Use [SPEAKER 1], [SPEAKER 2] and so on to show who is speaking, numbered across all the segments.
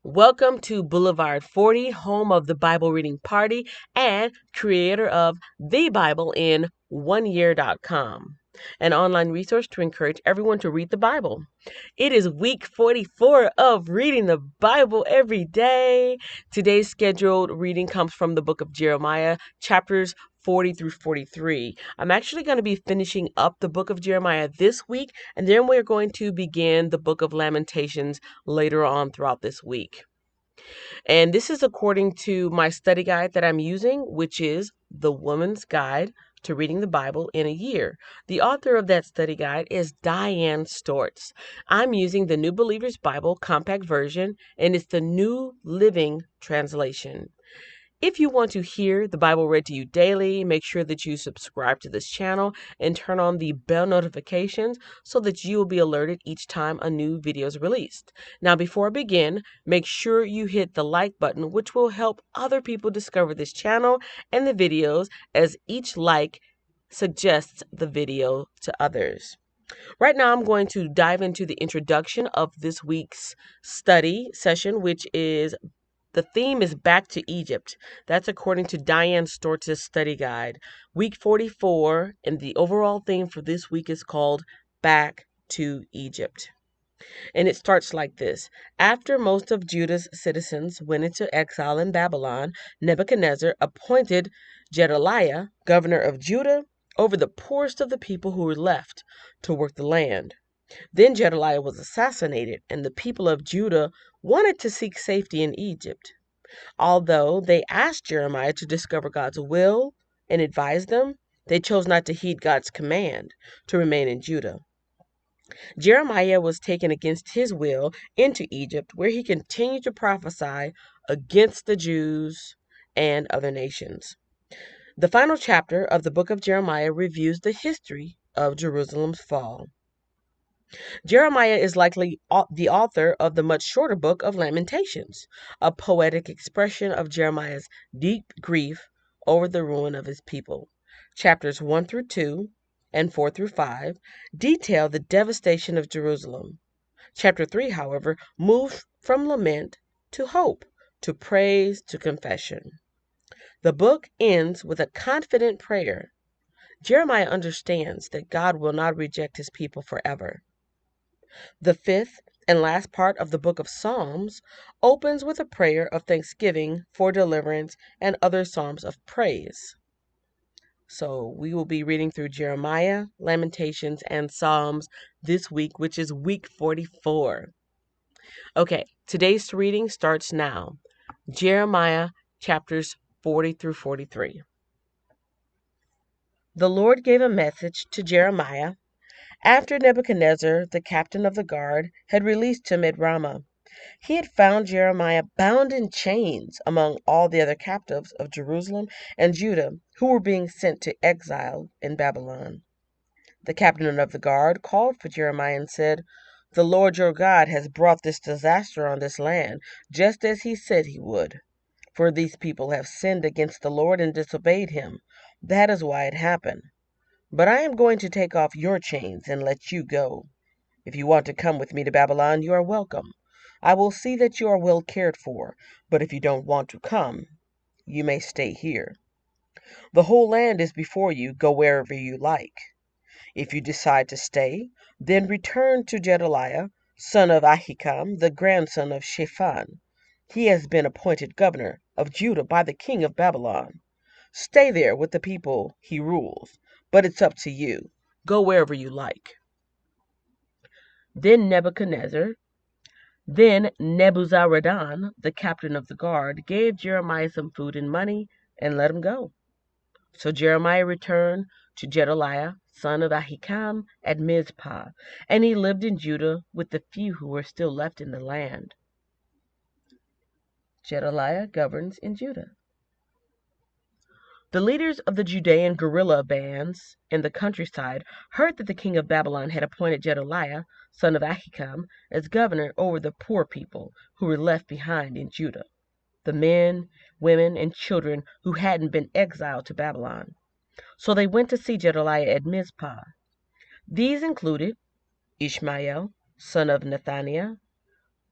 [SPEAKER 1] Welcome to Boulevard 40, home of the Bible Reading Party and creator of The Bible in 1year.com, an online resource to encourage everyone to read the Bible. It is week 44 of reading the Bible every day. Today's scheduled reading comes from the book of Jeremiah, chapters 40 through 43. I'm actually going to be finishing up the book of Jeremiah this week, and then we're going to begin the book of Lamentations later on throughout this week. And this is according to my study guide that I'm using, which is The Woman's Guide to Reading the Bible in a Year. The author of that study guide is Diane Stortz. I'm using the New Believer's Bible Compact Version, and it's the New Living Translation. If you want to hear the Bible read to you daily, make sure that you subscribe to this channel and turn on the bell notifications so that you will be alerted each time a new video is released. Now, before I begin, make sure you hit the like button, which will help other people discover this channel and the videos, as each like suggests the video to others. Right now, I'm going to dive into the introduction of this week's study session, which is the theme is Back to Egypt. That's according to Diane Stortz's study guide. Week 44, and the overall theme for this week is called Back to Egypt. And it starts like this. After most of Judah's citizens went into exile in Babylon, Nebuchadnezzar appointed Gedaliah, governor of Judah, over the poorest of the people who were left to work the land. Then Gedaliah was assassinated, and the people of Judah wanted to seek safety in Egypt. Although they asked Jeremiah to discover God's will and advise them, they chose not to heed God's command to remain in Judah. Jeremiah was taken against his will into Egypt, where he continued to prophesy against the Jews and other nations. The final chapter of the book of Jeremiah reviews the history of Jerusalem's fall. Jeremiah is likely the author of the much shorter book of Lamentations, a poetic expression of Jeremiah's deep grief over the ruin of his people. Chapters 1 through 2 and 4 through 5 detail the devastation of Jerusalem. Chapter 3, however, moves from lament to hope, to praise to confession. The book ends with a confident prayer. Jeremiah understands that God will not reject his people forever. The fifth and last part of the book of Psalms opens with a prayer of thanksgiving for deliverance and other psalms of praise. So we will be reading through Jeremiah, Lamentations, and Psalms this week, which is week 44. Okay, today's reading starts now. Jeremiah chapters 40 through 43. The Lord gave a message to Jeremiah after Nebuchadnezzar, the captain of the guard, had released him at Ramah. He had found Jeremiah bound in chains among all the other captives of Jerusalem and Judah who were being sent to exile in Babylon. The captain of the guard called for Jeremiah and said, "The Lord your God has brought this disaster on this land, just as he said he would. For these people have sinned against the Lord and disobeyed him. That is why it happened. But I am going to take off your chains and let you go. If you want to come with me to Babylon, you are welcome. I will see that you are well cared for, but if you don't want to come, you may stay here. The whole land is before you, go wherever you like. If you decide to stay, then return to Gedaliah, son of Ahikam, the grandson of Shaphan. He has been appointed governor of Judah by the king of Babylon. Stay there with the people he rules, but it's up to you. Go wherever you like." Then Nebuzaradan, the captain of the guard, gave Jeremiah some food and money and let him go. So Jeremiah returned to Gedaliah, son of Ahikam, at Mizpah, and he lived in Judah with the few who were still left in the land. Gedaliah governs in Judah. The leaders of the Judean guerrilla bands in the countryside heard that the king of Babylon had appointed Gedaliah, son of Ahikam, as governor over the poor people who were left behind in Judah, the men, women, and children who hadn't been exiled to Babylon. So they went to see Gedaliah at Mizpah. These included Ishmael, son of Nethaniah,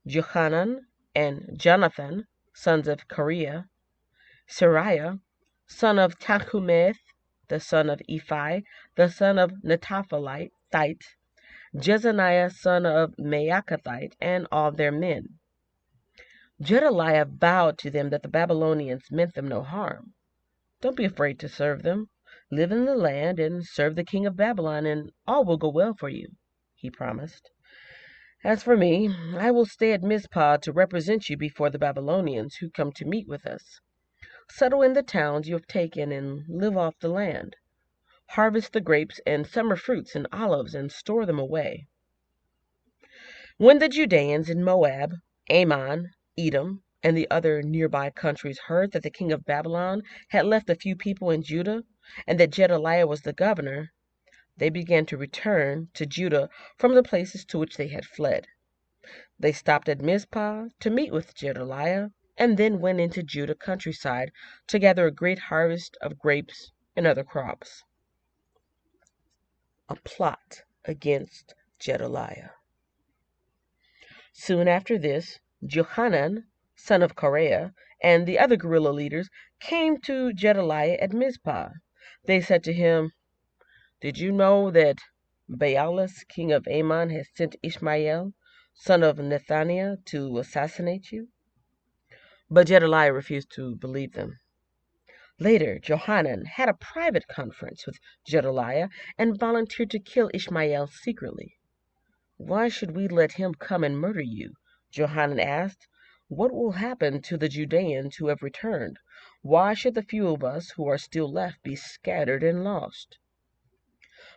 [SPEAKER 1] Johanan, and Jonathan, sons of Kareah, Seraiah, son of Tanhumeth, the son of Ephi, the son of Netophathite, Jezaniah, son of Maacathite, and all their men. Gedaliah vowed to them that the Babylonians meant them no harm. Don't be afraid to serve them. Live in the land and serve the king of Babylon, and all will go well for you, he promised. As for me, I will stay at Mizpah to represent you before the Babylonians who come to meet with us. Settle in the towns you have taken and live off the land. Harvest the grapes and summer fruits and olives and store them away. When the Judeans in Moab, Ammon, Edom, and the other nearby countries heard that the king of Babylon had left a few people in Judah, and that Gedaliah was the governor, they began to return to Judah from the places to which they had fled. They stopped at Mizpah to meet with Gedaliah, and then went into Judah countryside to gather a great harvest of grapes and other crops. A plot against Gedaliah. Soon after this, Johanan, son of Kareah, and the other guerrilla leaders came to Gedaliah at Mizpah. They said to him, "Did you know that Baalis, king of Ammon, has sent Ishmael, son of Nethaniah, to assassinate you?" But Gedaliah refused to believe them. Later, Johanan had a private conference with Gedaliah and volunteered to kill Ishmael secretly. "Why should we let him come and murder you?" Johanan asked. "What will happen to the Judeans who have returned? Why should the few of us who are still left be scattered and lost?"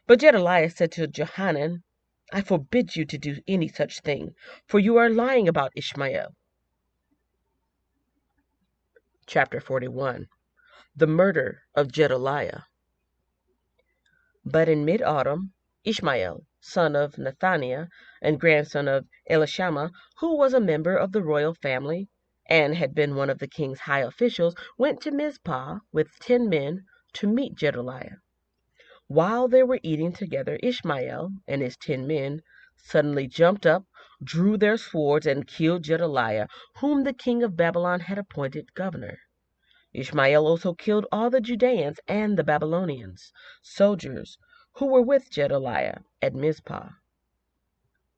[SPEAKER 1] But Gedaliah said to Johanan, "I forbid you to do any such thing, for you are lying about Ishmael." Chapter 41. The Murder of Gedaliah. But in mid-autumn, Ishmael, son of Nethaniah and grandson of Elishama, who was a member of the royal family and had been one of the king's high officials, went to Mizpah with 10 men to meet Gedaliah. While they were eating together, Ishmael and his 10 men suddenly jumped up, drew their swords, and killed Gedaliah, whom the king of Babylon had appointed governor. Ishmael also killed all the Judeans and the Babylonians, soldiers, who were with Gedaliah at Mizpah.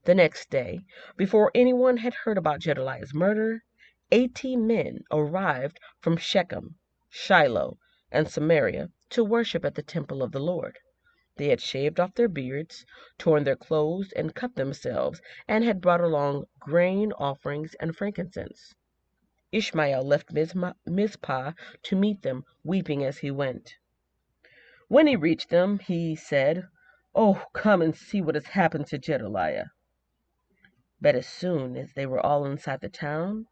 [SPEAKER 1] The next day, before anyone had heard about Gedaliah's murder, 80 men arrived from Shechem, Shiloh, and Samaria to worship at the temple of the Lord. They had shaved off their beards, torn their clothes, and cut themselves, and had brought along grain offerings and frankincense. Ishmael left Mizpah to meet them, weeping as he went. When he reached them, he said, "Oh, come and see what has happened to Gedaliah." But as soon as they were all inside the town,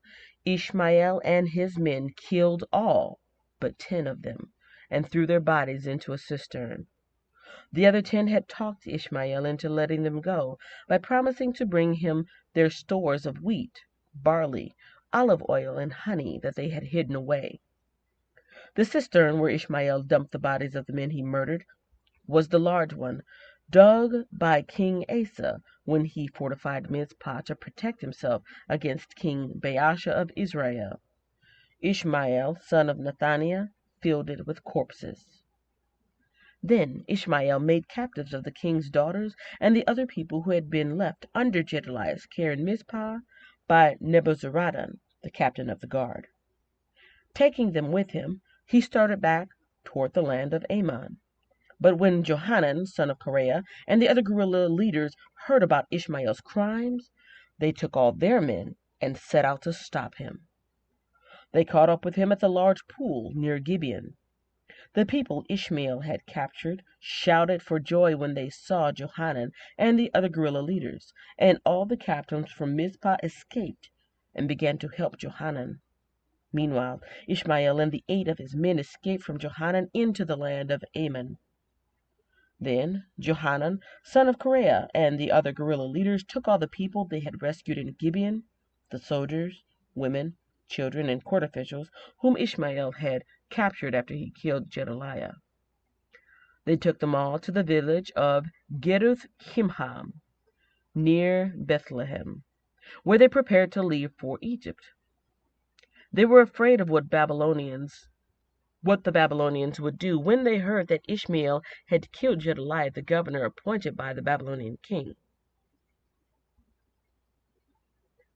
[SPEAKER 1] Ishmael and his men killed all but 10 of them, and threw their bodies into a cistern. The other 10 had talked Ishmael into letting them go by promising to bring him their stores of wheat, barley, olive oil, and honey that they had hidden away. The cistern where Ishmael dumped the bodies of the men he murdered was the large one, dug by King Asa when he fortified Mizpah to protect himself against King Baasha of Israel. Ishmael, son of Nethaniah, filled it with corpses. Then Ishmael made captives of the king's daughters and the other people who had been left under Gedaliah's care in Mizpah by Nebuzaradan, the captain of the guard. Taking them with him, he started back toward the land of Ammon. But when Johanan, son of Kareah, and the other guerrilla leaders heard about Ishmael's crimes, they took all their men and set out to stop him. They caught up with him at the large pool near Gibeon. The people Ishmael had captured shouted for joy when they saw Johanan and the other guerrilla leaders, and all the captains from Mizpah escaped and began to help Johanan. Meanwhile, Ishmael and the 8 of his men escaped from Johanan into the land of Ammon. Then Johanan, son of Kareah, and the other guerrilla leaders took all the people they had rescued in Gibeon, the soldiers, women, children, and court officials whom Ishmael had captured after he killed Gedaliah. They took them all to the village of Geruth Kimham, near Bethlehem. where they prepared to leave for Egypt. They were afraid of what the Babylonians would do when they heard that Ishmael had killed Gedaliah, the governor appointed by the Babylonian king.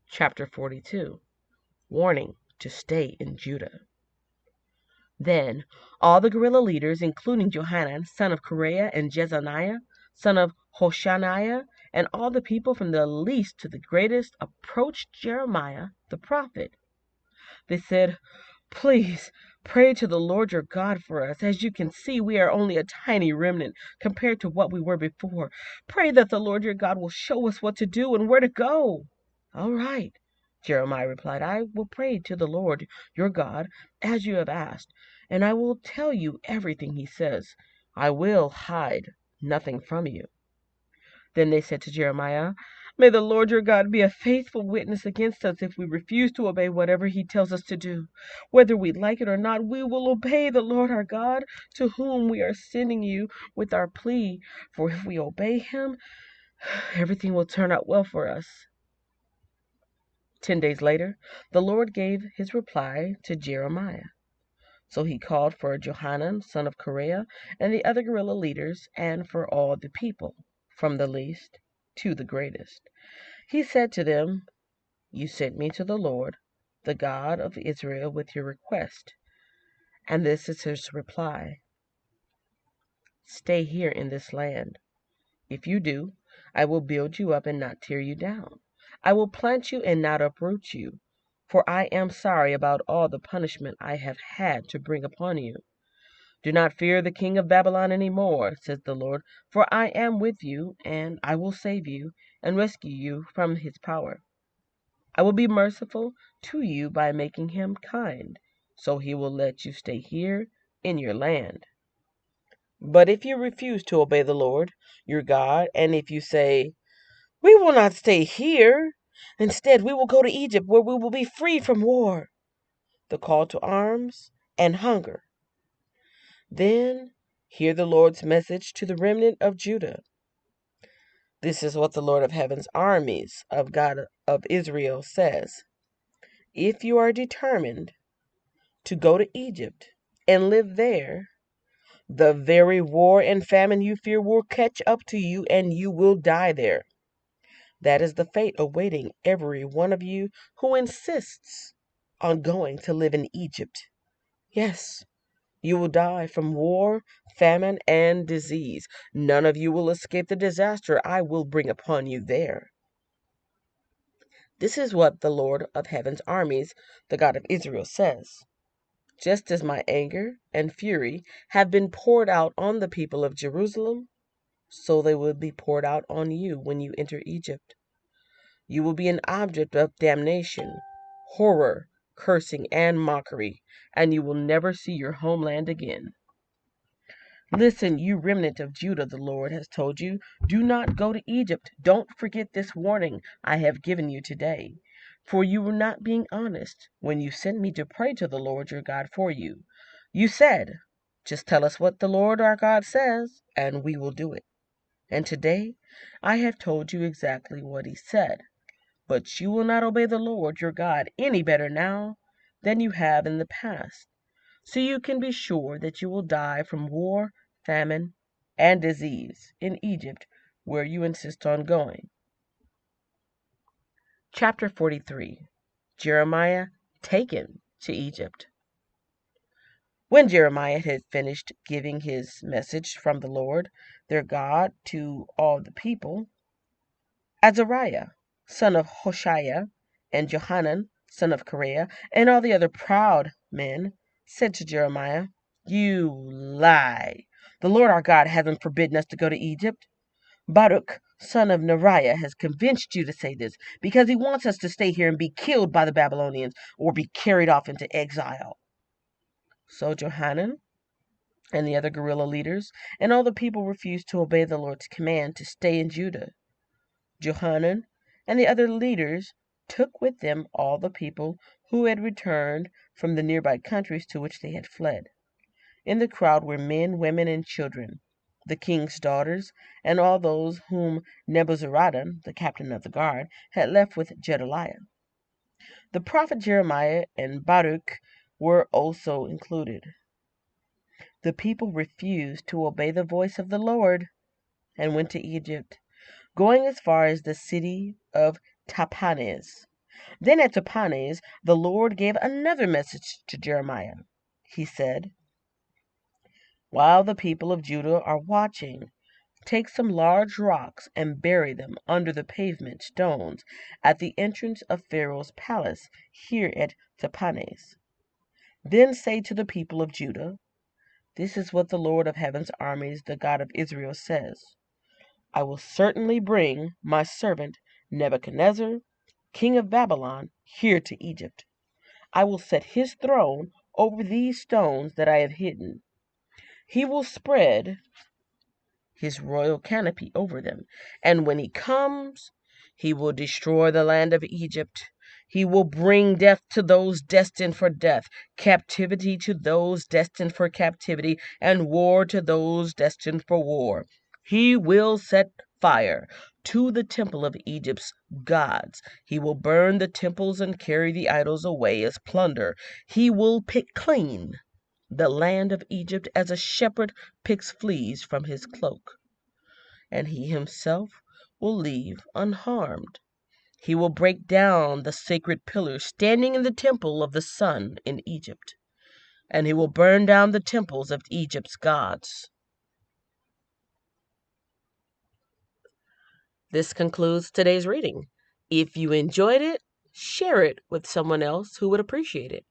[SPEAKER 1] Chapter 42. Warning to stay in Judah. Then all the guerrilla leaders, including Johanan, son of Kareah, and Jezaniah, son of Hoshaniah, and all the people from the least to the greatest, approached Jeremiah the prophet. They said, "Please pray to the Lord your God for us. As you can see, we are only a tiny remnant compared to what we were before. Pray that the Lord your God will show us what to do and where to go." "All right," Jeremiah replied. "I will pray to the Lord your God as you have asked, and I will tell you everything he says. I will hide nothing from you." Then they said to Jeremiah, "May the Lord your God be a faithful witness against us if we refuse to obey whatever he tells us to do. Whether we like it or not, we will obey the Lord our God, to whom we are sending you with our plea. For if we obey him, everything will turn out well for us." 10 days later, the Lord gave his reply to Jeremiah. So he called for Johanan, son of Kareah, and the other guerrilla leaders, and for all the people, from the least to the greatest. He said to them, "You sent me to the Lord, the God of Israel, with your request, and this is his reply. Stay here in this land. If you do, I will build you up and not tear you down. I will plant you and not uproot you, for I am sorry about all the punishment I have had to bring upon you. Do not fear the king of Babylon any more, says the Lord, for I am with you, and I will save you and rescue you from his power. I will be merciful to you by making him kind, so he will let you stay here in your land. But if you refuse to obey the Lord your God, and if you say, 'We will not stay here. Instead, we will go to Egypt, where we will be free from war, the call to arms, and hunger,' then hear the Lord's message to the remnant of Judah. This is what the Lord of heaven's armies, of God of Israel, says. If you are determined to go to Egypt and live there, the very war and famine you fear will catch up to you, and you will die there. That is the fate awaiting every one of you who insists on going to live in Egypt. Yes, you will die from war, famine, and disease. None of you will escape the disaster I will bring upon you there. This is what the Lord of heaven's armies, the God of Israel, says. Just as my anger and fury have been poured out on the people of Jerusalem, so they will be poured out on you when you enter Egypt. You will be an object of damnation, horror, cursing, and mockery, and you will never see your homeland again. Listen, you remnant of Judah, the Lord has told you, do not go to Egypt. Don't forget this warning I have given you today. For you were not being honest when you sent me to pray to the Lord your God for you. You said, 'Just tell us what the Lord our God says, and we will do it.' And today I have told you exactly what he said. But you will not obey the Lord your God any better now than you have in the past. So you can be sure that you will die from war, famine, and disease in Egypt, where you insist on going." Chapter 43. Jeremiah taken to Egypt. When Jeremiah had finished giving his message from the Lord their God to all the people, Azariah, son of Hoshiah, and Johanan, son of Kareah, and all the other proud men, said to Jeremiah, "You lie. The Lord our God hasn't forbidden us to go to Egypt. Baruch, son of Neriah, has convinced you to say this because he wants us to stay here and be killed by the Babylonians or be carried off into exile." So Johanan and the other guerrilla leaders and all the people refused to obey the Lord's command to stay in Judah. Johanan and the other leaders took with them all the people who had returned from the nearby countries to which they had fled. In the crowd were men, women, and children. the king's daughters, and all those whom Nebuzaradan, the captain of the guard, had left with Gedaliah. The prophet Jeremiah and Baruch were also included. The people refused to obey the voice of the Lord and went to Egypt, going as far as the city of Tahpanhes. Then at Tahpanhes the Lord gave another message to Jeremiah. He said, "While the people of Judah are watching, take some large rocks and bury them under the pavement stones at the entrance of Pharaoh's palace here at Tahpanhes. Then say to the people of Judah, 'This is what the Lord of heaven's armies, the God of Israel, says. I will certainly bring my servant Nebuchadnezzar, king of Babylon, here to Egypt. I will set his throne over these stones that I have hidden. He will spread his royal canopy over them, and when he comes, he will destroy the land of Egypt. He will bring death to those destined for death, captivity to those destined for captivity, and war to those destined for war. He will set fire to the temple of Egypt's gods. He will burn the temples and carry the idols away as plunder. He will pick clean the land of Egypt as a shepherd picks fleas from his cloak, and he himself will leave unharmed. He will break down the sacred pillars standing in the temple of the sun in Egypt, and he will burn down the temples of Egypt's gods." This concludes today's reading. If you enjoyed it, share it with someone else who would appreciate it.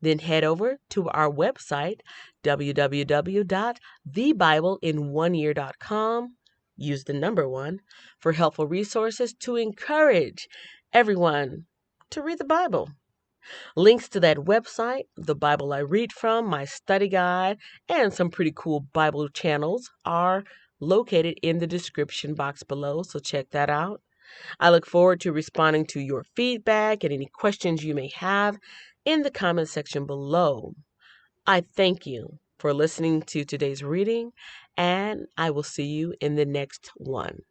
[SPEAKER 1] Then head over to our website, www.thebibleinOneyear.com. Use the number 1 for helpful resources to encourage everyone to read the Bible. Links to that website, the Bible I read from, my study guide, and some pretty cool Bible channels are located in the description box below, so check that out. I look forward to responding to your feedback and any questions you may have in the comment section below. I thank you for listening to today's reading, and I will see you in the next one.